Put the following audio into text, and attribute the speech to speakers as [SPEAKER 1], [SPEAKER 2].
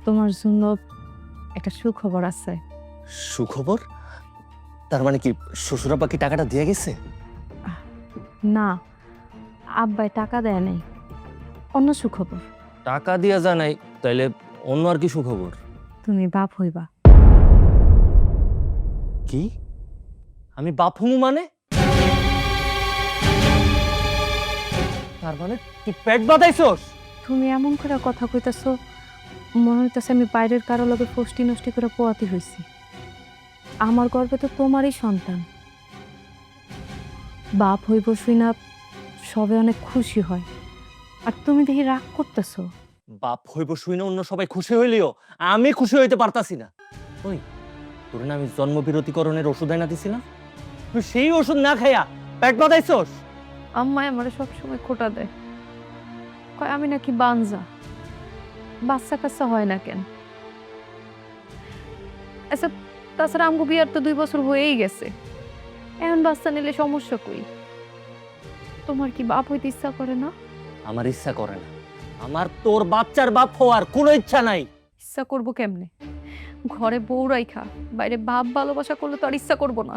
[SPEAKER 1] তোমার জন্য একটা সুখবর আছে।
[SPEAKER 2] সুখবর? তার মানে কি শ্বশুরাব্বা কি টাকাটা দিয়ে গেছে?
[SPEAKER 1] না, আব্বাই টাকা দেয় নাই, অন্য সুখবর।
[SPEAKER 2] টাকা দিয়া জানাই, তাইলে অন্য আর কি সুখবর?
[SPEAKER 1] তুমি বাপ হইবা।
[SPEAKER 2] কি? আমি বাপ হমু মানে? তার মানে তুই পেট বাঁধাইছস?
[SPEAKER 1] তুমি এমন করে কথা কইতাছো, মনে হইতাছে আমি বাইরের কারো লগে ফষ্টি নষ্টি করে পোয়াতি হইছি। আমার গর্বে তো তোমারই সন্তান। বাপ হইব শুই না সবে অনেক খুশি হয়, আর তুমি দেখি রাগ করতেছো।
[SPEAKER 2] বাপ হইব শুই না অন্য সবাই খুশি হইলিও আমি খুশি হইতে পারতাছি না। ওই তোর না আমি জন্মবিরতিকরণের ওষুধ এনে দিছিলাম, তুই সেই ওষুধ না খাইয়া পেট বাঁধাইছস?
[SPEAKER 1] আম্মাই আমারে সবসময় খোটা দেয়, কয় আমি নাকি বানজা, বাচ্চা কাচ্চা হয় না কেন। আচ্ছা, তাছাড়া আমগো বিয়ার তো 2 বছর হয়েই গেছে, এখন বাচ্চা নিলে সমস্যা কই? তোমার কি বাপ হইতে ইচ্ছা করে না?
[SPEAKER 2] আমার ইচ্ছা করে না, আমার তোর বাচ্চার বাপ হওয়ার কোনো ইচ্ছা নাই।
[SPEAKER 1] ইচ্ছা করবো কেমনে? ঘরে বউ রাইখা বাইরে বাপ ভালোবাসা করলে তো আর ইচ্ছা করবো না।